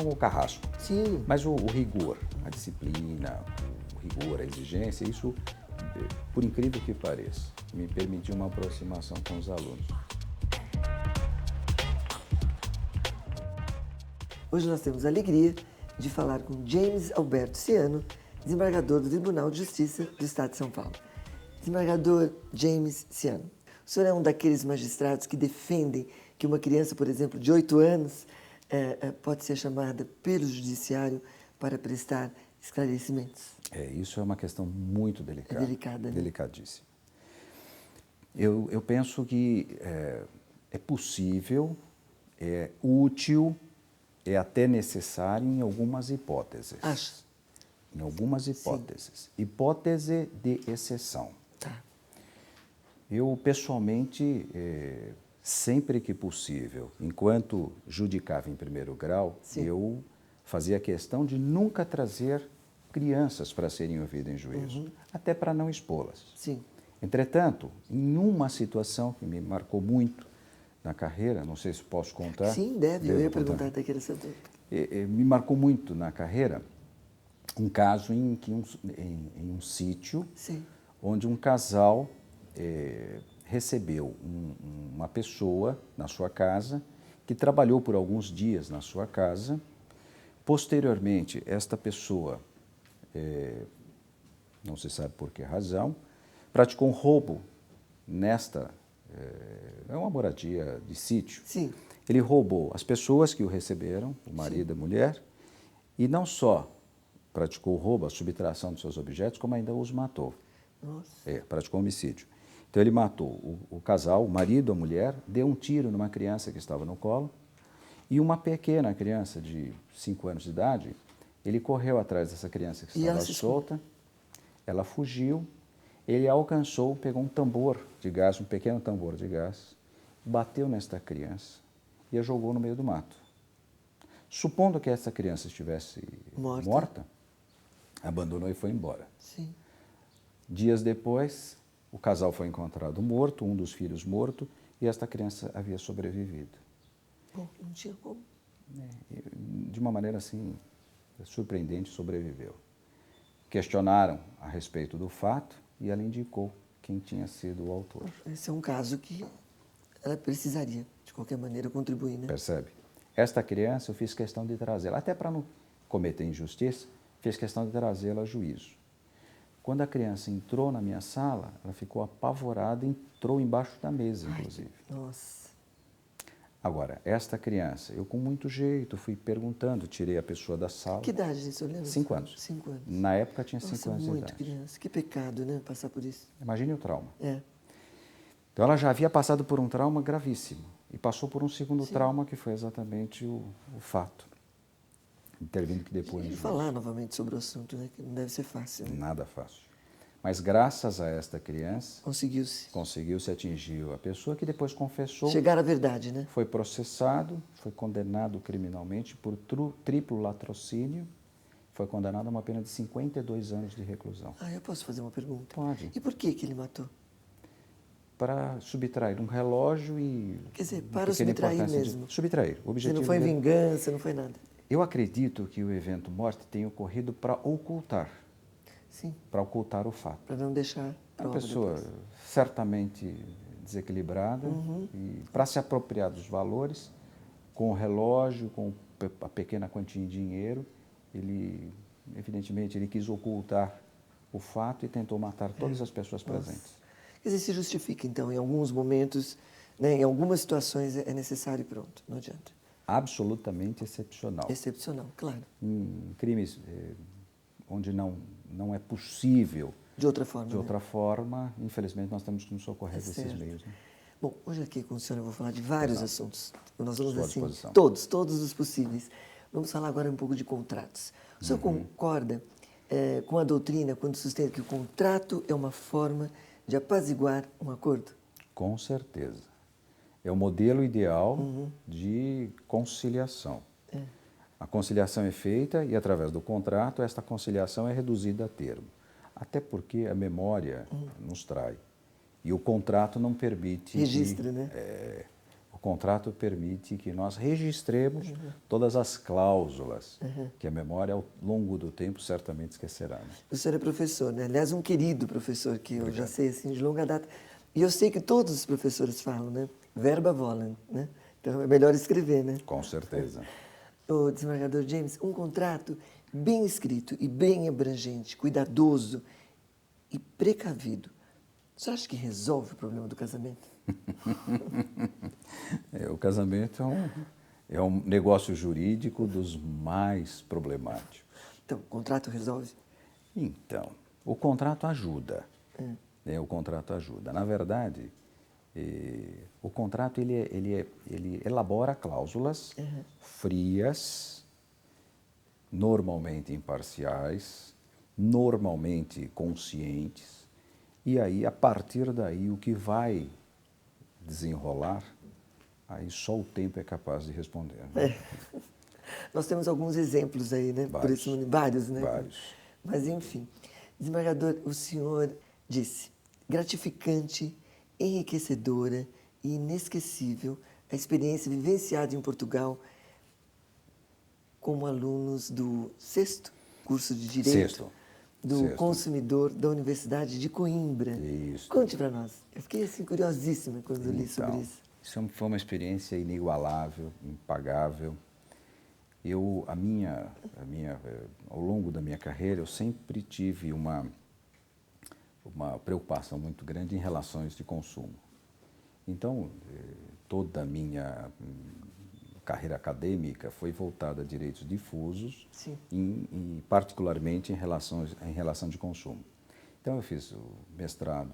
com o carrasco. Sim. Mas o rigor, a disciplina, o rigor, a exigência, isso, por incrível que pareça, me permitiu uma aproximação com os alunos. Hoje nós temos a alegria de falar com James Alberto Ciano, desembargador do Tribunal de Justiça do Estado de São Paulo. Desembargador James Ciano, o senhor é um daqueles magistrados que defendem que uma criança, por exemplo, de 8 anos, pode ser chamada pelo judiciário para prestar esclarecimentos? Isso é uma questão muito delicada. É delicada, né? Delicadíssima. Eu penso que é possível, é útil, é até necessário em algumas hipóteses. Acho. Em algumas hipóteses. Sim. Hipótese de exceção. Tá. Eu, pessoalmente, sempre que possível, enquanto judicava em primeiro grau, Sim. eu fazia questão de nunca trazer crianças para serem ouvidas em juízo, até para não expô-las. Sim. Entretanto, em uma situação que me marcou muito na carreira, não sei se posso contar. Sim, deve. Eu Devo ia contar. perguntar até aquele setor. Me marcou muito na carreira um caso em um sítio, Sim. onde um casal recebeu uma pessoa na sua casa, que trabalhou por alguns dias na sua casa. Posteriormente, esta pessoa, não se sabe por que razão, praticou um roubo nesta... é uma moradia de sítio. Sim. Ele roubou as pessoas que o receberam, o marido e a mulher, e não só praticou o roubo, a subtração dos seus objetos, como ainda os matou. Nossa. Praticou homicídio. Então ele matou o casal, o marido, a mulher, deu um tiro numa criança que estava no colo, e uma pequena criança de 5 anos de idade, ele correu atrás dessa criança que estava solta, ela fugiu, ele alcançou, pegou um tambor de gás, um pequeno tambor de gás, bateu nesta criança e a jogou no meio do mato. Supondo que essa criança estivesse morta, abandonou e foi embora. Sim. Dias depois, o casal foi encontrado morto, um dos filhos morto, e esta criança havia sobrevivido. Bom, não tinha como. De uma maneira assim, surpreendente, sobreviveu. Questionaram a respeito do fato e ela indicou quem tinha sido o autor. Esse é um caso que ela precisaria, de qualquer maneira, contribuir, né? Percebe? Esta criança eu fiz questão de trazê-la, até para não cometer injustiça, fiz questão de trazê-la a juízo. Quando a criança entrou na minha sala, ela ficou apavorada e entrou embaixo da mesa, inclusive. Nossa. Agora, esta criança, eu com muito jeito fui perguntando, tirei a pessoa da sala. Que idade, você lembra? 5 anos. 5 anos. Na época tinha 5 anos de idade. Muito criança. Que pecado, né? Passar por isso. Imagine o trauma. É. Então ela já havia passado por um trauma gravíssimo e passou por um segundo trauma que foi exatamente o fato. Intervindo que depois... E falar novamente sobre o assunto, né? Que não deve ser fácil, né? Nada fácil. Mas graças a esta criança... Conseguiu-se atingir a pessoa que depois confessou... Chegar à verdade, né? Foi processado, foi condenado criminalmente por triplo latrocínio, foi condenado a uma pena de 52 anos de reclusão. Eu posso fazer uma pergunta? Pode. E por que ele matou? Para subtrair um relógio e... Quer dizer, para subtrair mesmo? Subtrair. O objetivo não foi vingança, não foi nada? Eu acredito que o evento morte tenha ocorrido para ocultar. Sim. Para ocultar o fato. Para não deixar prova. Uma pessoa depois. certamente desequilibrada e para se apropriar dos valores, com o relógio, com a pequena quantia em dinheiro, ele, evidentemente, ele quis ocultar o fato e tentou matar todas as pessoas presentes. Quer dizer, se justifica, então, em alguns momentos, né, em algumas situações é necessário e pronto, não adianta. Absolutamente excepcional. Excepcional, claro. Em crimes onde não é possível... De outra forma. De outra forma, infelizmente, nós temos que nos socorrer desses meios. Né? Bom, hoje aqui com o senhor eu vou falar de vários assuntos. Nós vamos assim, disposição. todos os possíveis. Vamos falar agora um pouco de contratos. O senhor concorda com a doutrina quando sustenta que o contrato é uma forma de apaziguar um acordo? Com certeza. É o modelo ideal de conciliação. A conciliação é feita e, através do contrato, esta conciliação é reduzida a termo. Até porque a memória nos trai. E o contrato não permite... Registra, né? contrato permite que nós registremos todas as cláusulas que a memória, ao longo do tempo, certamente esquecerá. Né? O senhor é professor, né? Aliás, um querido professor que eu já sei assim, de longa data. E eu sei que todos os professores falam, né? Verba volant, né? Então é melhor escrever, né? Com certeza. O desembargador James, um contrato bem escrito e bem abrangente, cuidadoso e precavido. O senhor acha que resolve o problema do casamento? O casamento é um negócio jurídico dos mais problemáticos. Então, o contrato resolve? Então, o contrato ajuda. O contrato ajuda. Na verdade, o contrato ele elabora cláusulas frias, normalmente imparciais, normalmente conscientes, e aí, a partir daí, o que vai desenrolar, aí só o tempo é capaz de responder. Né? Nós temos alguns exemplos aí, né? Vários. Por isso, vários, né? Vários. Mas, enfim. Desembargador, o senhor disse, gratificante, enriquecedora e inesquecível a experiência vivenciada em Portugal como alunos do sexto curso de Direito do Consumidor da Universidade de Coimbra. Isso. Conte para nós. Eu fiquei assim, curiosíssima quando li sobre isso. Isso foi uma experiência inigualável, impagável. Ao longo da minha carreira, eu sempre tive uma preocupação muito grande em relações de consumo. Então, toda a minha carreira acadêmica foi voltada a direitos difusos, e particularmente em relação de consumo. Então, eu fiz o mestrado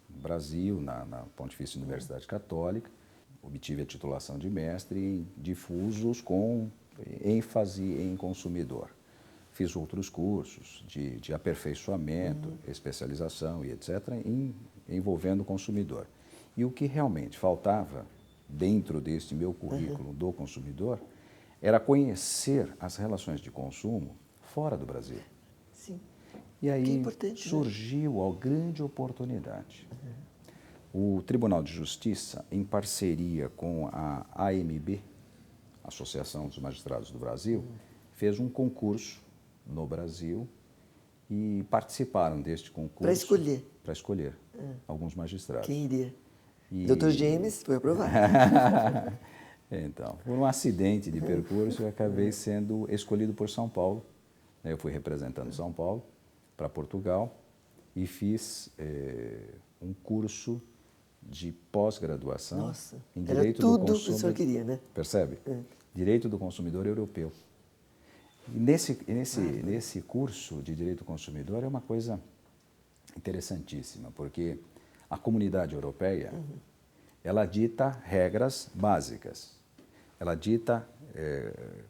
no Brasil, na Pontifícia Universidade Católica, obtive a titulação de mestre em difusos com ênfase em consumidor. Fiz outros cursos de aperfeiçoamento, especialização e etc., envolvendo o consumidor. E o que realmente faltava dentro deste meu currículo do consumidor era conhecer as relações de consumo fora do Brasil. Sim. E aí surgiu a grande oportunidade. O Tribunal de Justiça, em parceria com a AMB, Associação dos Magistrados do Brasil, fez um concurso no Brasil e participaram deste concurso. Para escolher alguns magistrados. Quem iria? Dr. James foi aprovado. Então, por um acidente de percurso, eu acabei sendo escolhido por São Paulo. Eu fui representando São Paulo para Portugal e fiz um curso de pós-graduação em Direito do Consumidor. Era tudo que o senhor queria, né? Percebe? Direito do Consumidor Europeu. E nesse curso de Direito do Consumidor é uma coisa interessantíssima, porque a Comunidade Europeia, ela dita regras básicas. Ela dita,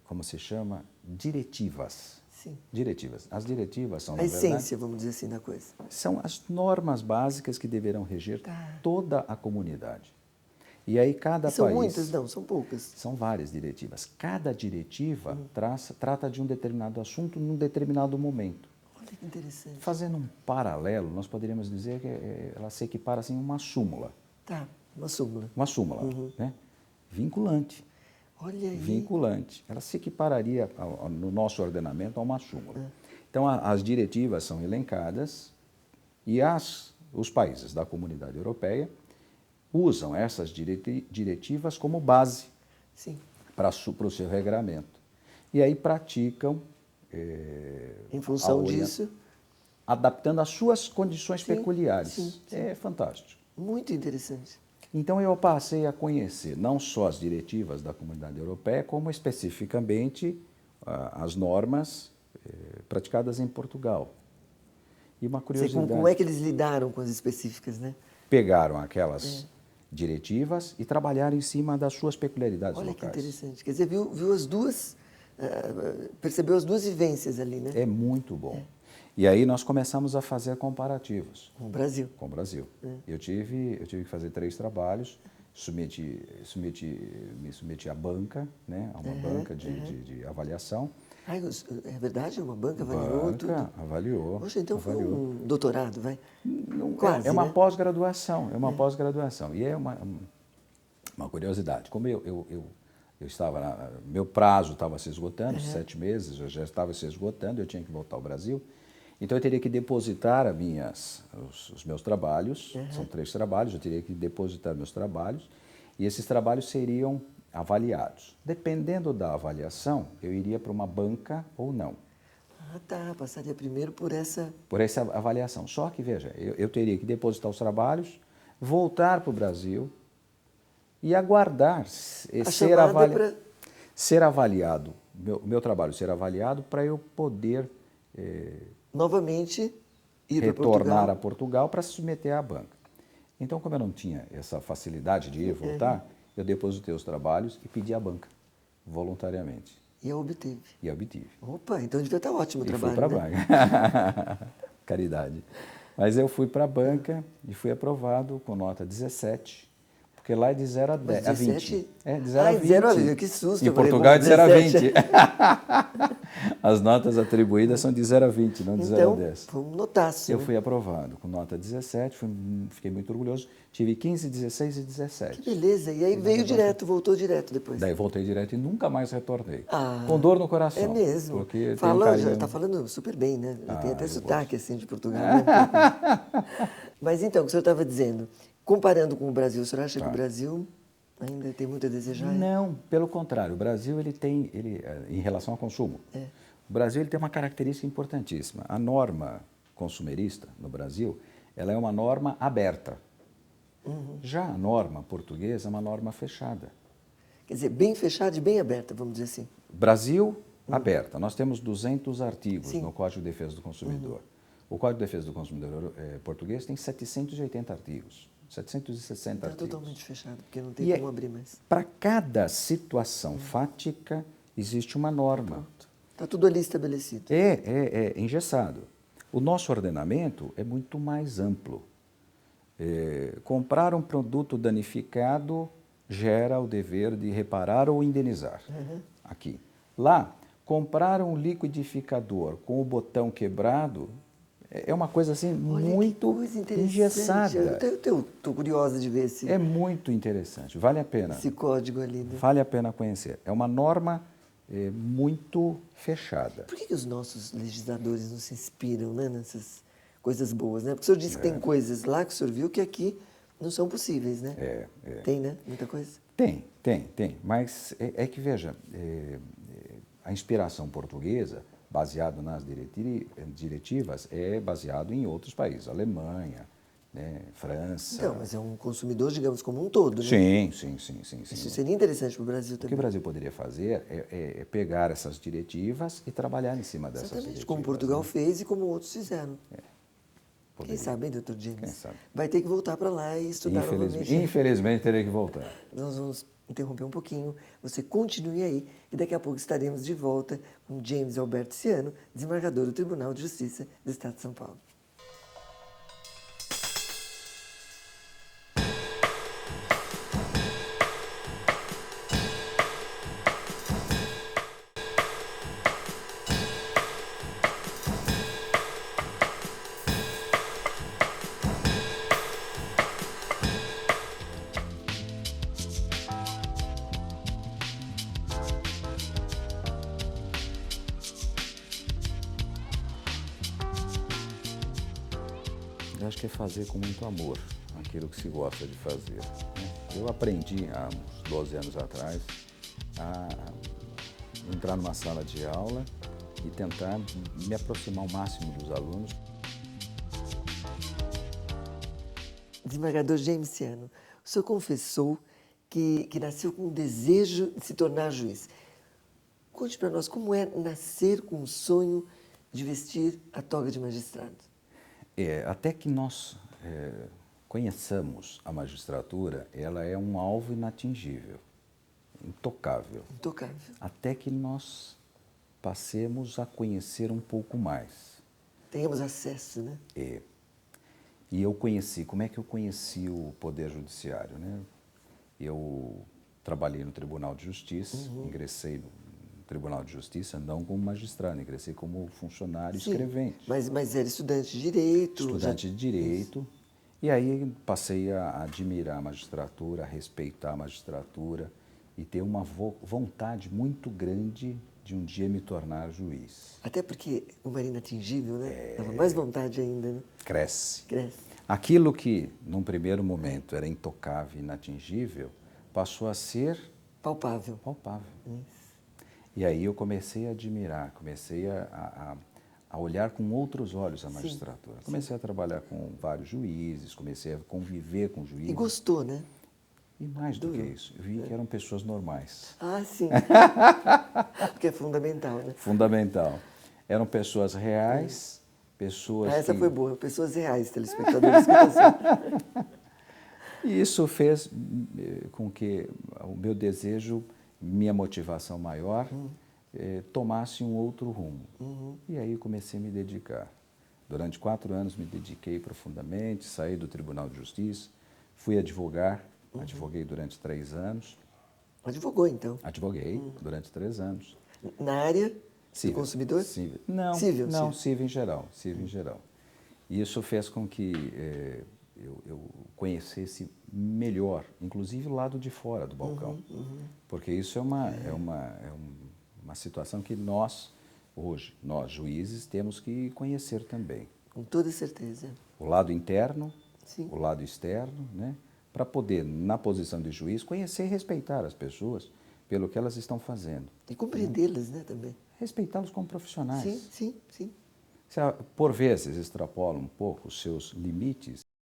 como se chama, diretivas. Sim. Diretivas. As diretivas são, a essência, vamos dizer assim, da coisa. São as normas básicas que deverão reger toda a comunidade. E aí cada são país... São muitas, não, são poucas. São várias diretivas. Cada diretiva trata de um determinado assunto num determinado momento. Olha que interessante. Fazendo um paralelo, nós poderíamos dizer que ela se equipara assim, a uma súmula. Tá, uma súmula. Uma súmula, né? Vinculante. Olha aí. Vinculante. Ela se equipararia, no nosso ordenamento, a uma súmula. Então, as diretivas são elencadas e os países da Comunidade Europeia usam essas diretivas como base para o seu regramento. E aí praticam... em função disso... adaptando às suas condições peculiares. Sim. É fantástico. Muito interessante. Então, eu passei a conhecer não só as diretivas da Comunidade Europeia, como especificamente as normas praticadas em Portugal. E uma curiosidade... Como é que eles lidaram com as específicas, né? Pegaram aquelas diretivas e trabalharam em cima das suas peculiaridades locais. Olha que interessante. Quer dizer, viu as duas... percebeu as duas vivências ali, né? É muito bom. E aí nós começamos a fazer comparativos. Com o Brasil. Com o Brasil. Eu tive que fazer 3 trabalhos, me submeti à banca, né, a uma banca de avaliação. É verdade? Uma banca avaliou tudo? Avaliou. Poxa, então avaliou. foi um doutorado, vai? Não, quase, é uma né? pós-graduação, E Uma curiosidade. Como eu estava, meu prazo estava se esgotando, 7 meses, eu já estava se esgotando, eu tinha que voltar ao Brasil. Então eu teria que depositar os meus trabalhos, são 3 trabalhos, eu teria que depositar meus trabalhos e esses trabalhos seriam avaliados. Dependendo da avaliação, eu iria para uma banca ou não. Ah, tá. Passaria primeiro por essa... Por essa avaliação. Só que, veja, eu teria que depositar os trabalhos, voltar para o Brasil e aguardar ser avaliado, meu trabalho ser avaliado para eu poder novamente ir retornar a Portugal para se submeter à banca. Então, como eu não tinha essa facilidade de ir e voltar, eu depositei os trabalhos e pedi à banca, voluntariamente. E a obteve. E a obtive. Opa, então devia estar ótimo o trabalho, fui para a banca. Caridade. Mas eu fui para a banca e fui aprovado com nota 17, porque lá é de 0 a 10, 20. É, de 0 a 20. De 0 a 20, que susto. Em Portugal é de 0 a 20. As notas atribuídas são de 0 a 20, não de 0 a 10. Foi um notaço. Eu fui aprovado com nota 17, fiquei muito orgulhoso. Tive 15, 16 e 17. Que beleza. E aí veio direto, voltou direto depois. Daí voltei direto e nunca mais retornei. Com dor no coração. É mesmo. Porque já está falando super bem, né? Tem até sotaque assim de Portugal. Né? Mas então, o que o senhor estava dizendo, comparando com o Brasil, o senhor acha que o Brasil ainda tem muito a desejar? Não, pelo contrário. O Brasil, em relação ao consumo, o Brasil ele tem uma característica importantíssima. A norma consumerista no Brasil, ela é uma norma aberta. Já a norma portuguesa é uma norma fechada. Quer dizer, bem fechada e bem aberta, vamos dizer assim. Brasil, aberta. Nós temos 200 artigos no Código de Defesa do Consumidor. O Código de Defesa do Consumidor português tem 780 artigos. 760 artigos. É totalmente fechado, porque não tem como abrir mais. Para cada situação fática, existe uma norma. Está tudo ali estabelecido. É engessado. O nosso ordenamento é muito mais amplo. Comprar um produto danificado gera o dever de reparar ou indenizar. Aqui. Lá, comprar um liquidificador com o botão quebrado é uma coisa assim muito engessada. Eu estou curiosa de ver esse... É muito interessante, vale a pena. Esse código ali. Né? Vale a pena conhecer. É uma norma muito fechada. Por que os nossos legisladores não se inspiram, né, nessas coisas boas? Né? Porque o senhor disse que tem coisas lá que o senhor viu que aqui não são possíveis, né? Tem, né? Muita coisa? Tem. Mas é que, veja, a inspiração portuguesa, baseado nas diretivas, é baseado em outros países, Alemanha, né, França. Então, mas é um consumidor, digamos, como um todo, né? Sim. Isso seria interessante para o Brasil também. O que o Brasil poderia fazer é pegar essas diretivas e trabalhar em cima dessas diretivas. Como Portugal fez e como outros fizeram. Quem sabe, hein, doutor James? Quem sabe? Vai ter que voltar para lá e estudar novamente. Infelizmente, terei que voltar. Nós vamos interromper um pouquinho. Você continue aí e daqui a pouco estaremos de volta com James Alberto Ciano, desembargador do Tribunal de Justiça do Estado de São Paulo. Eu acho que é fazer com muito amor aquilo que se gosta de fazer. Eu aprendi há uns 12 anos atrás a entrar numa sala de aula e tentar me aproximar ao máximo dos alunos. Desembargador James Ciano, o senhor confessou que nasceu com o desejo de se tornar juiz. Conte para nós como é nascer com o sonho de vestir a toga de magistrado. Até que nós conheçamos a magistratura, ela é um alvo inatingível, intocável. Até que nós passemos a conhecer um pouco mais. Tenhamos acesso, né? E como é que eu conheci o Poder Judiciário, né? Eu trabalhei no Tribunal de Justiça, ingressei no Tribunal de Justiça, não como magistrado, ingressei como funcionário escrevente. Mas era estudante de Direito. Estudante de Direito. E aí passei a admirar a magistratura, a respeitar a magistratura e ter uma vontade muito grande de um dia me tornar juiz. Até porque uma era inatingível, né? Dava mais vontade ainda, né? Cresce. Cresce. Aquilo que, num primeiro momento, era intocável e inatingível, passou a ser Palpável. palpável. E aí eu comecei a admirar, comecei a olhar com outros olhos a magistratura. Comecei a trabalhar com vários juízes, comecei a conviver com juízes. E gostou, né? E mais do que isso, eu vi que eram pessoas normais. Ah, sim. Porque é fundamental, né? Fundamental. Eram pessoas reais, pessoas Essa que... foi boa. Pessoas reais, telespectadores que estão. E isso fez com que o meu desejo, minha motivação maior, tomasse um outro rumo. E aí comecei a me dedicar. Durante 4 anos me dediquei profundamente, saí do Tribunal de Justiça, fui advogar, advoguei durante 3 anos. Advogou, então. Advoguei durante 3 anos. Na área Civil. do consumidor? Civil. Não, Civil, não, civil. civil em geral, civil em geral. E isso fez com que eu conhecesse melhor, inclusive o lado de fora do balcão. Porque isso é uma situação que nós, hoje, nós juízes, temos que conhecer também. Com toda certeza. O lado interno, Sim. o lado externo, né? Para poder, na posição de juiz, conhecer e respeitar as pessoas pelo que elas estão fazendo. E compreendê-las, né, também. Respeitá-los como profissionais. Sim. Se, por vezes, extrapolam um pouco os seus limites,